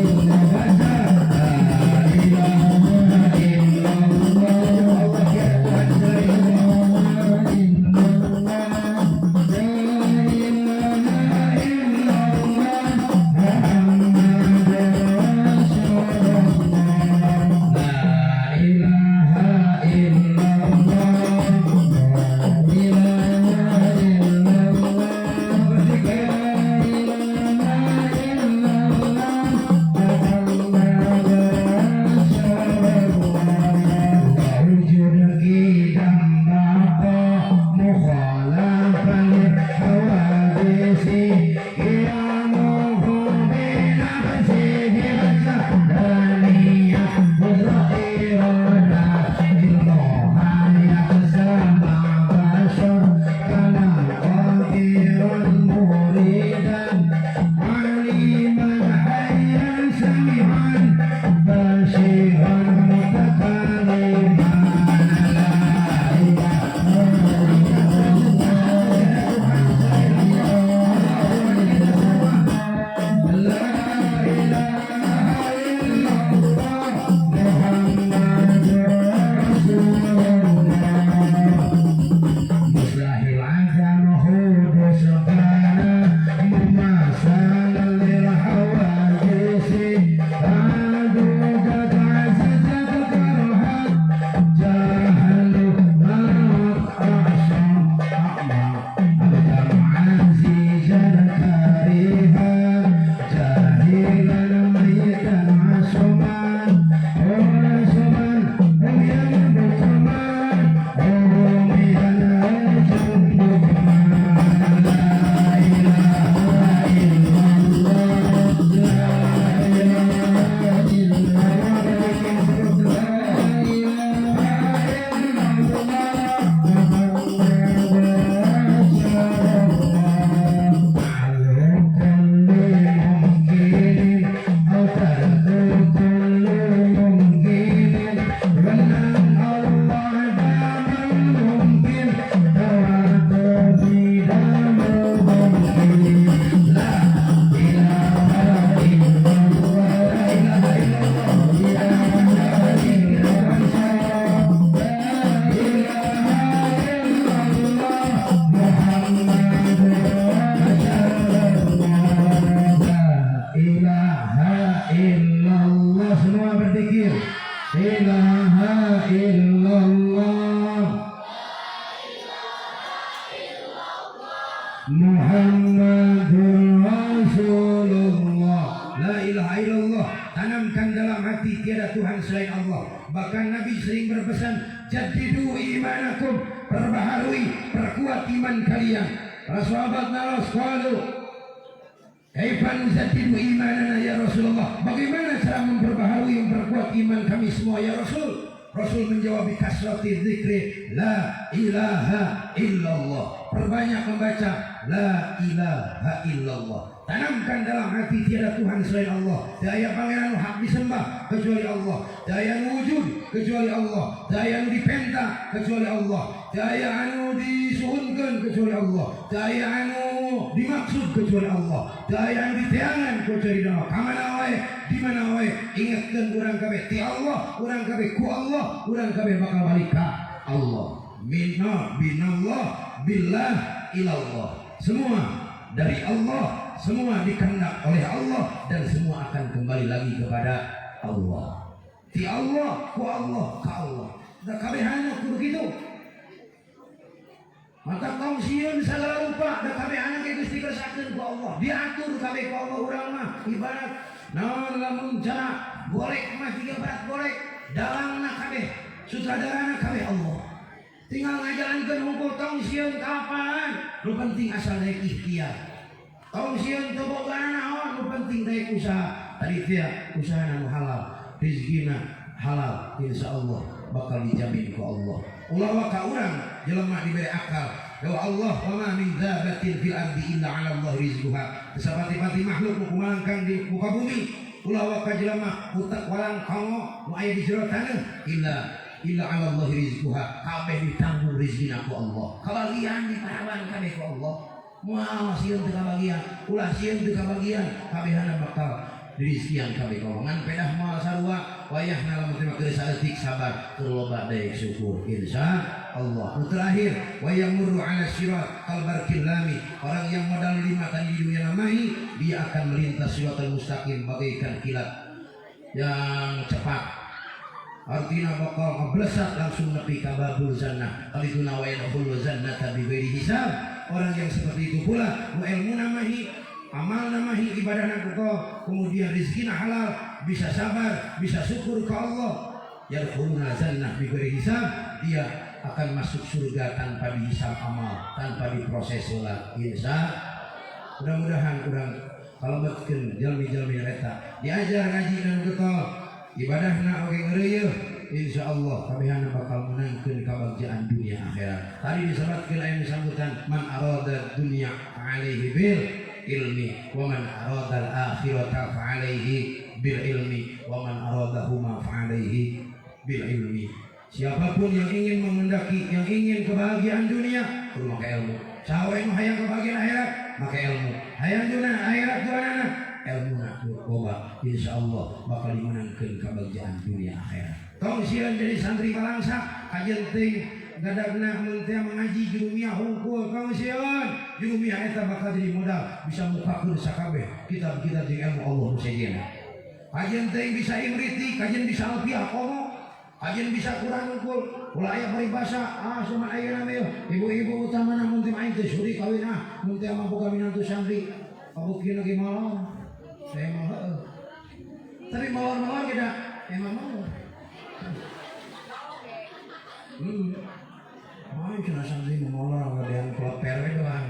Muhammadur Rasulullah. La ilaha illallah. Tanamkan dalam hati tiada Tuhan selain Allah. Bahkan Nabi sering berpesan, jadidu imanakum, perbaharui, perkuat iman kalian. Para sahabat naros qalu, Kaifa nuzaddidu imanana ya Rasulullah? Bagaimana cara memperbaharui, memperkuat iman kami semua ya Rasul? Rasul menjawab kasrati dzikri la ilaha illallah. Perbanyak membaca la ilaha illallah. Tanamkan dalam hati tiada Tuhan selain Allah. Daya pangeran hak disembah kecuali Allah. Daya wujud kecuali Allah. Daya dipenta kecuali Allah. Daya anu disuhunkan kecuali Allah. Daya anu dimaksud kecuali Allah. Daya anu diteangan kecuali Allah. Kamana wae, di mana wae, ingatkan urang kabeh ti Allah, urang kabeh ku Allah, urang kabeh bakal balik ka Allah. Minna binallah billah ilallah. Semua dari Allah, semua dikehendak oleh Allah, dan semua akan kembali lagi kepada Allah. Ti Allah, ku Allah, ka Allah. Da kabeh hanya kudu kitu. Maka kaum sieun sagala rupa da kabeh hanya ge Gusti kersakeun ku Allah. Diatur kabeh ku Allah urang mah ibarat naon lamun cara golek mah tiga berat golek, dalangna kabeh, sutradarana kabeh Allah. Tinggal ngajalankeun hukum kaum sieun kapan? Nu penting asal daek ikhtiar. Kaum sieun teu bogana naon, nu penting daek usaha. Tadi teh usaha anu halal, rezekina halal, insyaallah bakal dijamin ku Allah. Ulah wa ka urang jelema diberi akal. Ya Allah, wa ma min dzabbatin fil ardi illa 'ala Allah rizquha. Sapati-pati makhluk nu kumalangkang di muka bumi, ulah wa ka jelema utek walang kango nu aya di jero taneuh illa 'ala Allah rizquha. Kabeh ditanggung rezekina ku Allah. Kabagian diparawan kabeh ku Allah. Moal sieun teu kabagian, ulah sieun teu kabagian, kabehana bakal dirizkian kabeh ku Allah. Ngan pedah moal sarua wayahna lamun teh keur saeutik sabar, keur loba daek syukur insya Allah. Terakhir, wa yamurru 'ala sirat kalbarkil lami. Orang yang modal 5 tadi di dunia namahi, dia akan melintas siratal mustaqim bagaikan kilat yang cepat. Artinya bakal ngeblesat langsung nepi ka babul jannah. Qalituna wa yadkhulul jannata bighairi hisab. Orang yang seperti itu pula nu ilmu namahi, amal namahi, ibadah nakuto, kemudian rizkina halal, bisa sabar, bisa syukur ke Allah. Yadkhuluna jannah bighairi hisab. Dia akan masuk surga tanpa dihisab amal, tanpa diproses ulang. Insya mudah-mudahan kurang kalau betkeun jalmi-jalmi eta diajar ngaji dan getol ibadahna oge ngeureuyeuh, insyaallah kabehana bakal menangkeun kabagjaan dunia akhirat. Tadi disebutkeun aya sambutan man arada dunya alaihi bil ilmi wa man arada al akhirata fa alaihi bil ilmi wa man aradahuma fa alaihi bil ilmi. Siapapun yang ingin mengendaki, yang ingin kebahagiaan dunia, kudu make ilmu. Sawe nu hayang kebahagiaan akhirat, make ilmu. Hayang dunia akhirat jualana, ilmu na boga. Insyaallah bakal dimenangkeun kebahagiaan dunia akhirat. Tong sieun jadi santri balangsa, kajen teuing gadagna mun teh mengaji jurumiyah hungkul kaum sieun. Jurumiyah eta bakal jadi modal bisa mukakeun sakabeh kitab-kitab jeung ilmu Allah nu sejenna. Kajen teuing bisa imriti, kajen bisa alfiah komo. Ajen bisa kurang unggul, ulah aya paribasa, sama ayeuna mah ibu-ibu utamana mun teh aing teh suri kawin mun teh mampu kawinan tu santri, kabukieun ge malor. Saya mah heueuh. Tapi malor-malor ge da emang malor. Aing cenah santri mah malor ngadean kleper we doang.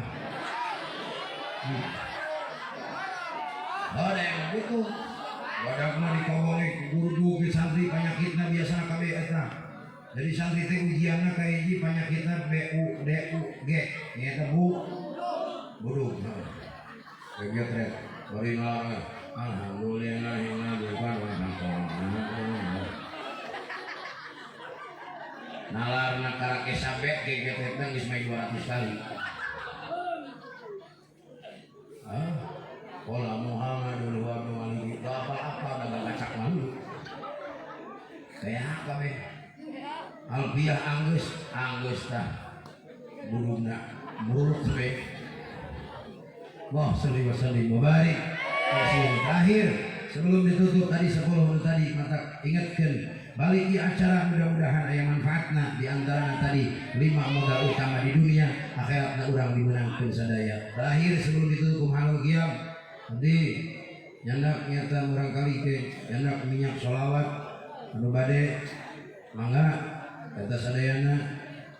Ada yang gitu. Wadagna dikawali guru ke santri panyakitna biasana kabeh eta. Jadi santri teh ujianna ka hiji panyakitna BUDUG. Nya bu budug. Begitu rek. Bari nalar. Alhamdulillah inna lillahi wa inna ilaihi. Nalarna karake sabe gegetna geus mah 200 kali. Wala Muhammadun wa alihi apa dagang kacak malu. Kayak apa be? Albiah anggeus tah. Burungna buruk be. Wah, sallallahu alaihi mubarak. Terakhir sebelum ditutup tadi 10 menit tadi mata ingatkan balik di acara mudah-mudahan aya manfaatna di antara tadi 5 modal utama di dunia akhiratna urang dimenangkeun sadaya. Terakhir sebelum ditutup halal qiyam nanti nyandak nyata barangkali ke nyandak minyak sholawat anu bade mangga kata sadayana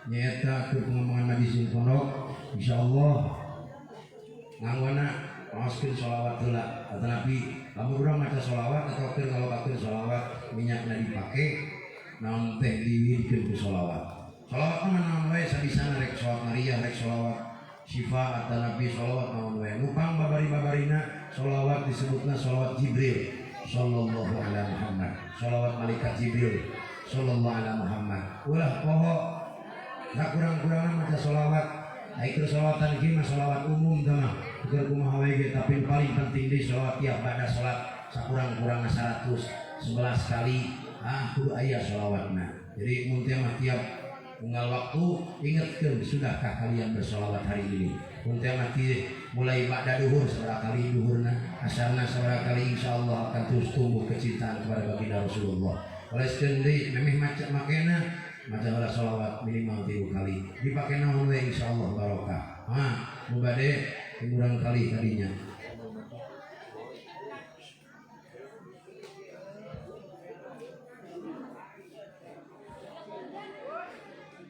nyata ke pengembangan majlis pondok insyaallah ngangwana Maskin sholawat heula. Kata Nabi, lamun urang maca sholawat atau kalau batur sholawat minyakna dipake naon teh diwirikeun ku sholawat. Sholawat mah naon wae sabisana rek sholawat Maria rek sholawat Syifa atau Nabi sholawat naon wae. Nupang babari-babarina sholawat disebutna sholawat Jibril sallallahu alaihi Muhammad. Sholawat malaikat Jibril sallallahu alaihi Muhammad. Ulah poho kurang-kurangna maca sholawat. Aikeu sholawatan ieu mah sholawat umum teh mah. Keur kumaha wae ge tapi paling penting di sholawat tiap pada sholat sakurang-kurangna 111 kali kudu aya sholawatna. Jadi mun teh mah tiap unggal waktu ingatkeun sudahkah kalian bersolawat hari ini. Mun teh mah mulai ba'da duhur sabaraha kali duhurna, asarna sabaraha kali insyaallah akan terus tumbuh kecintaan kepada baginda Rasulullah. Oleh deui memeh maca makena maca heula sholawat minimal 3 kali. Dipake naon we insyaallah barokah. Nu bade kurang kali tadinya.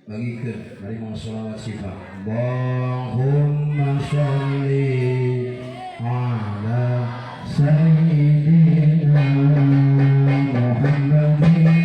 Bagikeun bari mau sholawat sifat. Allahumma sholli ala sayyidina Muhammadin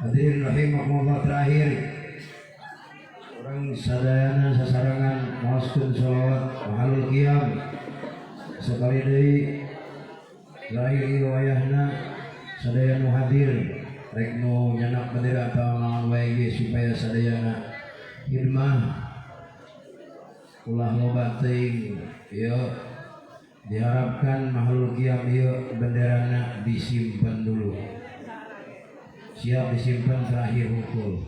Hadirin rahimakumullah, terakhir orang sadayana sasarangan maoskeun sholawat mahalul qiyam sekali deui terakhir ieu wayahna sadaya nu hadir rek nu nyanak bendera atawa naon wae ge supaya sadayana hidmah ulah loba teuing ieu diharapkan mahalul qiyam ieu benderana disimpan dulu, siap disimpan terakhir hukul.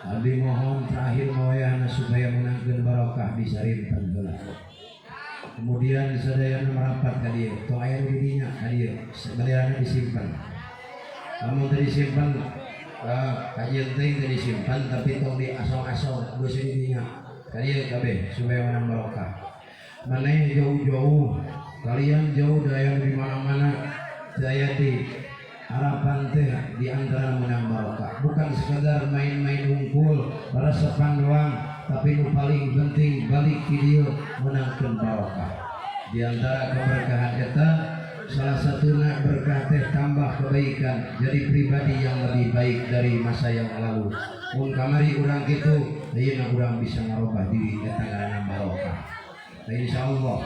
Abi mohon terakhir mawayahna supaya menangkeun barokah disarimpan heula. Kemudian sadayana merapat ka dieu, tong aya di dinya ka dieu, benderana disimpan. Lamun teu disimpan kajian teuing teu disimpan tapi tong diasong-asong geus di dinya ka dieu kabeh supaya menang barokah. Maneh jauh-jauh kalian jauh dayang di mana-mana jayati harapan teh di antara menang barokah, bukan sekadar main-main hungkul resepan doang, tapi nu paling penting balik video menangkeun barokah. Di antara keberkahan eta salah satunya berkah teh tambah kebaikan, jadi pribadi yang lebih baik dari masa yang lalu. Mun kamari urang kitu, ayeuna urang bisa ngarobah diri eta ngaranna barokah. Nah, insyaallah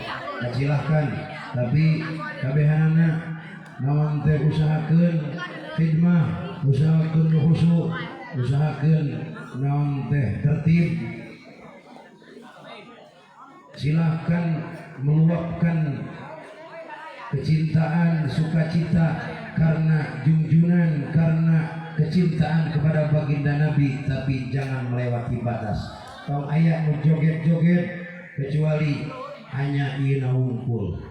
silahkan, tapi kabehanana naon teh usahakeun khidmah, usahakeun khusyuk, usahakeun naon teh tertib. Silahkan meluapkan kecintaan, sukacita karena junjungan, karena kecintaan kepada baginda Nabi, tapi jangan melewati batas. Tong aya nu joget-joget kecuali hanya ieu hungkul.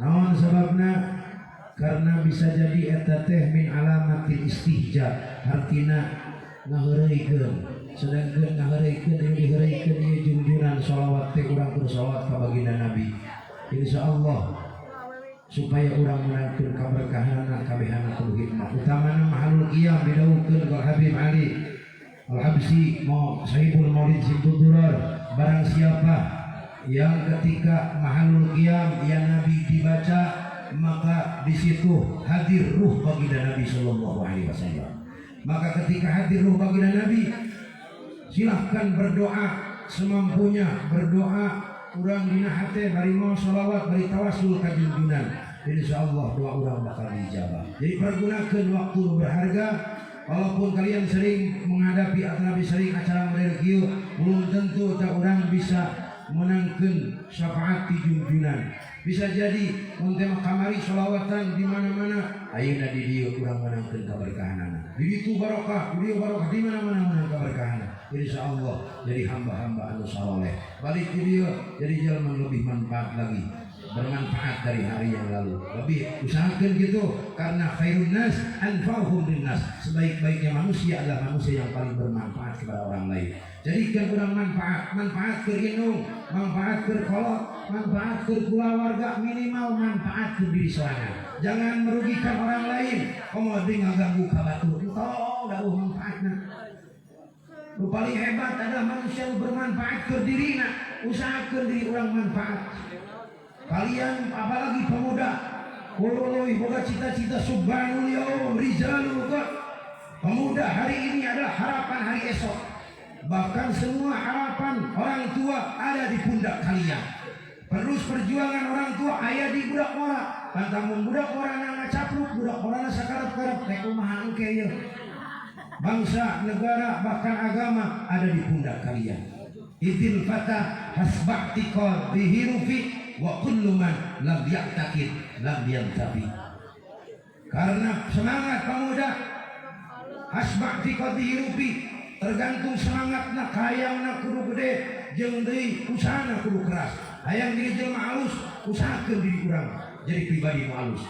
Naon sababna? Karena bisa jadi eta teh min alamatil istihja, artina ngaheureuykeun. Sedangkeun ngaheureuykeun ieu diheureuykeun ieu junjunan shalawat teh urang kudu shalawat ka baginda Nabi. Insyaallah supaya urang menangkeun kaberkahanna kabehana kudu hikmah. Utamana mahalul qiyam didawuhkeun ku Habib Ali Al-Habsyi Sahibul Maulid Simtudurar, barang siapa yang ketika mahalul qiyam ya Nabi dibaca maka di situ hadir ruh baginda Nabi Sallallahu Alaihi Wasallam. Maka ketika hadir ruh baginda Nabi, silahkan berdoa semampunya, berdoa urang dina hate bari mau sholawat bari tawasul ka junjunan. Insyaallah doa urang bakal dijabah. Jadi pergunakan waktu berharga. Walaupun kalian sering menghadapi atau Nabi sering acara model kieu, belum tentu tak urang bisa menangkeun syafaat di junjunan. Bisa jadi mun teh kamari sholawatan di mana-mana, ayeuna di dieu urang menangkeun kaberkahanana. Di ditu barokah, di dieu barokah, di mana-mana menang kaberkahanana. Insyaallah jadi hamba-hamba anu saleh. Balik di dieu jadi jalan lebih manfaat lagi, bermanfaat dari hari yang lalu. Lebih usahakan gitu, karena khairun nas anfa'uhum linnas. Sebaik-baiknya manusia adalah manusia yang paling bermanfaat kepada orang lain. Jadikan orang manfaat ke indung, manfaat ke kolot, manfaat ke keluarga, minimal manfaat ke diri sorangan. Jangan merugikan orang lain. Komoding ngaganggu ka batur. Oh, dauh manfaatna. Nu paling hebat adalah manusia yang bermanfaat ke dirina. Usahakan diri orang manfaat. Kalian apalagi pemuda, kulului boga cita-cita subhanul yaum rizalul qad. Pemuda hari ini adalah harapan hari esok. Bahkan semua harapan orang tua ada di pundak kalian. Terus perjuangan orang tua aya di budak ora. Pantamun budak ora na capluk, budak ora na sakarep-karep teh kumaha engke ieu. Bangsa, negara, bahkan agama ada di pundak kalian. Idil fata hasba'tiqad bihirufi wa kullu man lam ya'taqid lam yantabi. Karena semangat pemuda hasba'tiqad bihirufi tergantung semangatna, hayangna kudu gede jeung deui usahana kudu keras. Hayang diri jelema halus, usahakeun diri urang jadi pribadi nu halus.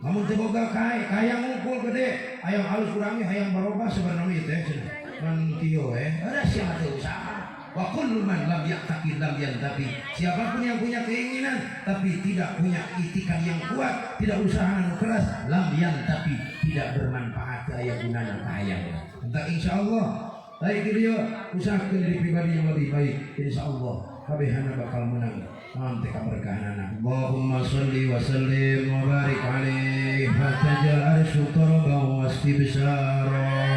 Lamun teu boga hayang ngumpul gede, hayang halus urang hayang barobah sebenarnya ieu teh cenah. Mun kieu ada sia teu usaha. Wa kullu man lam yaqtaqid lam yantabi. Siapapun yang punya keinginan tapi tidak punya itikan yang kuat, tidak usaha anu keras, lam yantabi, tidak bermanfaat ke aya gunana ka hayang. Entah insyaallah baik dia usahakeun diri pribadi yang lebih baik, insyaallah kabehana bakal menang nanti kaberkahanana. Allahumma shalli wa sallim wa barik alaihi fatajal arsyu taraba wa istibsyara.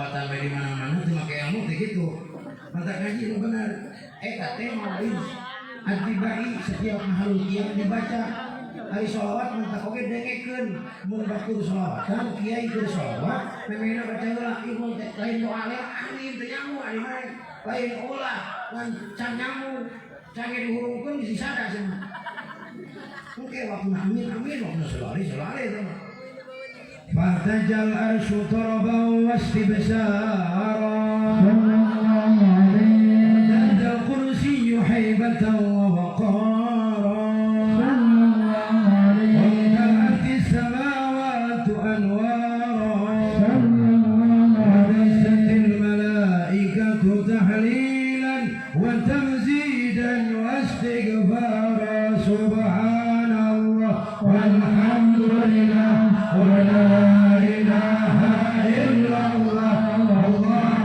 solawatan di mana-mana cuma kayak ilmu kayak gitu. Mata ngaji itu benar. Kate mau adibai setiap makhluk yang dibaca hari solawat mantap oke dengekeun mun batur solawatan kiai keur solawat memena baca heula ieu lain doa le amin teh nyamu ari mah lain ulah ngan can nyamu cange dihurungkeun di sisada cenah oke waktu amin amin waktu solari teh Fahtajal arsyu taraban wastibsara Fahtajal kursiyu haibatan wa waqara Wamta'at as-samawatu anwara Wadasatil malaikatu tahlilan wa tamzidan wa istighfara Subhanallah walhamdulillah wa la ilaha illallah Allah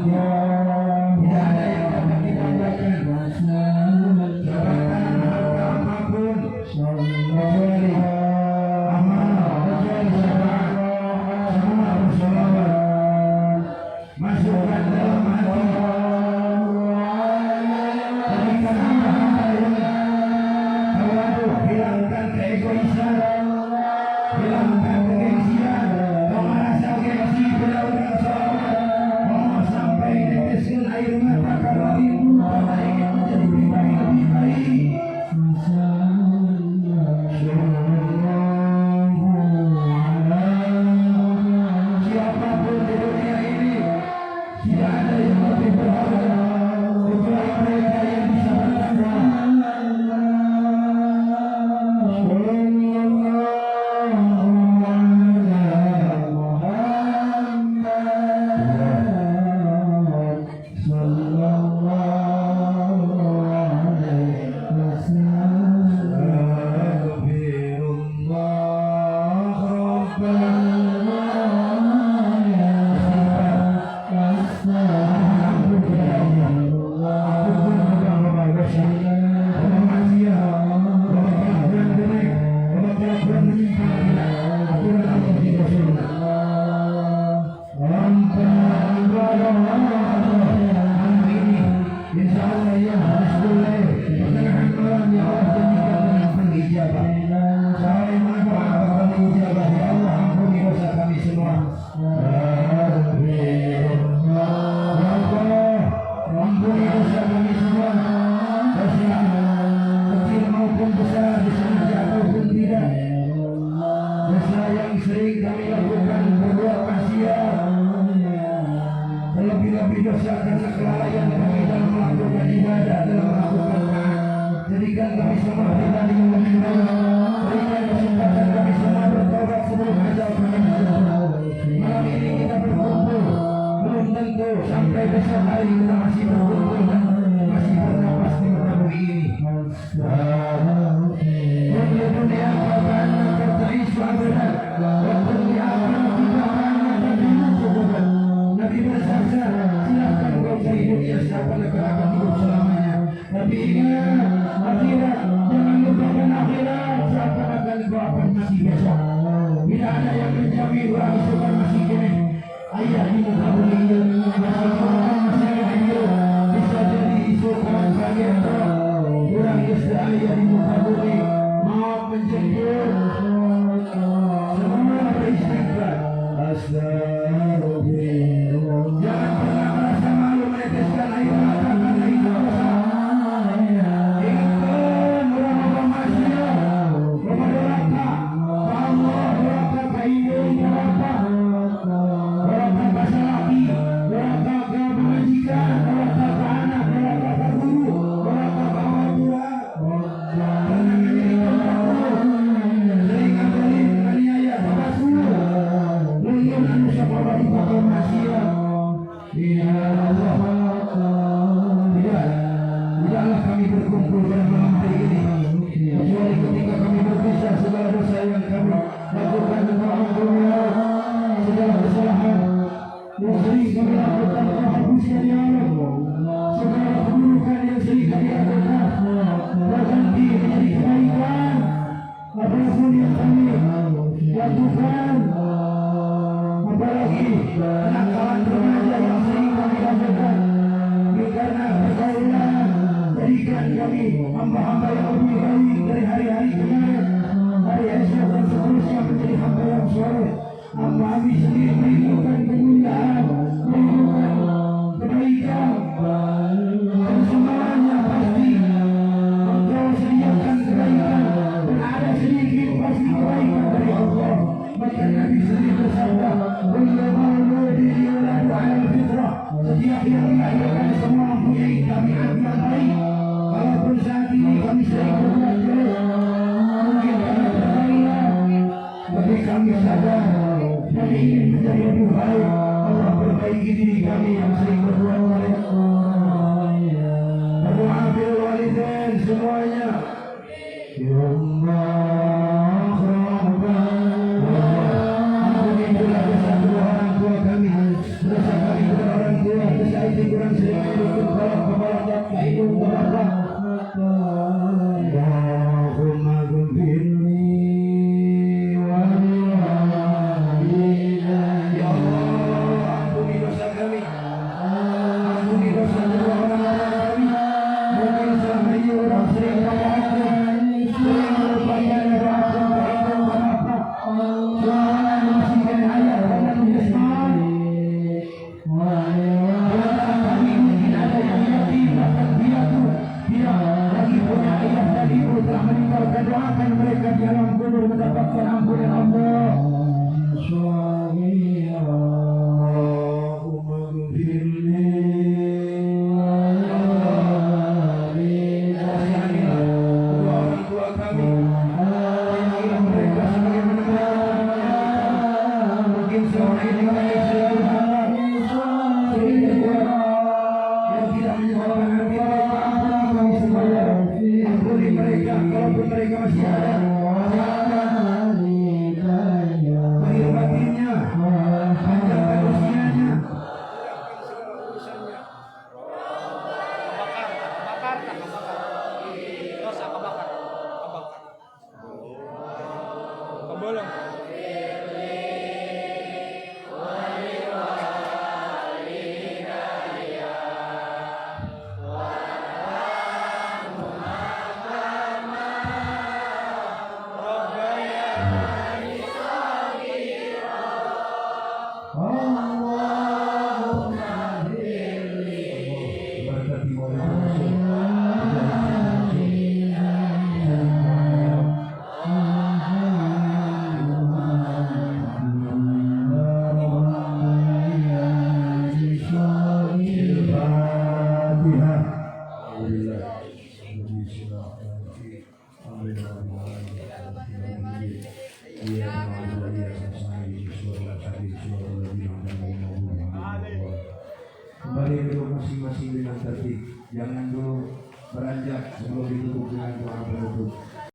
Tidak ada yang dapat dibanggakan. Jabatan harta apapun kecuali amanah, kecuali syafaat. Semua bersolawat masukkan dalam hati. Jadikan hamba-hamba yang tawadhu, hilangkan keegoisan, hilangkan kegengsian. Kau merasa gengsi bila udah solawat, mau sampai neteskan air mata kalau rindu karena ingin menjadi pribadi lebih baik. Siapapun di dunia ini tidak ada yang lebih berharga kecuali mereka yang bisa bertakwa. Lebih-lebih dosa karena kelalaian kami dalam melakukan ibadah, dalam melakukan taat. Jadikan kami semua pribadi yang lebih baik. Berikan kesempatan kami semua bertobat sebelum ajal kami menjemput. Malam ini kita berkumpul, belum tentu sampai besok hari kita masih berkumpul dan masih bernapas di muka bumi ini. Waktu dunia karena tertaisu abadan, waktu dunia kita karena tertaisu abadan. Nabi bersabda, silakan kau cari dunia siapa yang akan hidup selamanya. Tapi ingat, akhirat, jangan lupakan akhirat. Seakan-akan kau akan mati besok. Tidak ada yang menjamin orang itu akan masih kini. Ayah di muka bumi ini, masih hidup. Bisa jadi isu kawan bagian roh. Orang istri ayah di muka bumi mau menjemput. Semua beristighfar. Astagfirullah. Jangan pernah merasa malu meneteskan air mata karena itu dosa. Ingatkan orang-orang maksiat, orang durhaka, Allah durhaka kehidupan durhaka, durhaka bahasa laki, durhaka ke majikan, durhaka ke anak, durhaka ke guru, durhaka ke orang tua. Karena menjadi pembantu, sering apalim aniaya bapakku. Mungkin anu sekolah di bakal maksiat. Ya Allah, tidaklah kami berkumpul pada malam hari ini kecuali ketika kami berpisah segala dosa yang kami lakukan dengan Allah, segala kesalahan yang sering kami lakukan terhapuskan ya Allah, segala keburukan yang sering kami lakukan berganti menjadi kebaikan. Apapun yang kami lakukan, apalagi kenakalan remaja yang sering kami lakukan, karena pergaulan, jadikan kami hamba-hamba yang lebih baik dari hari-hari kemarin, hari esok dan seterusnya menjadi hamba yang soleh. Hamba kami sendiri merindukan kemuliaan, merindukan kebaikan, dan semuanya pasti Engkau sediakan kebaikan, dan ada sedikit pasti kebaikan dari Allah. Maka Nabi sendiri bersabda, setiap yang dilahirkan semua mempunyai tabiat yang baik. Walaupun saat ini kami sering berbuat jelek, mungkin kami tergailah, tapi kami sadar kami ingin menjadi lebih baik. Allah perbaiki diri kami yang sering berbuat jelek. Berdoa bil walidain semuanya. Ya Allah, ampunilah dosa kedua orang tua kami, dosa kami kepada orang tua, dosa Allahumma ghfirli walidayya. Ya Allah, ampuni dosa kami. Ampuni dosa kedua orang tua kami. Mungkin selama ini orang sering memaafkan, sering melupakan doa baik bapak. Jangan masihkan ayah dan Islam. Kami mungkin ada yang yatim, bahkan tidak lagi punya ayah dan ibu telah meninggal. Doakan mereka di alam kubur mendapatkan ampunan Allah. Allahumma ghfirli kasihanilah kedua orang tua kami. Sayangilah mereka sebagaimana mungkin selama ini kami sering berharap, sering berbuat yang tidak menyebabkan hati mereka. Ampuni kami semuanya. Ampuni mereka kalaupun mereka masih ada. Menghormatinya, panjangkan usianya. Dosa kebakar. Kebolong. Kembali ke masing-masing dengan tertib. Jangan dulu beranjak sebelum ditutup dengan doa penutup.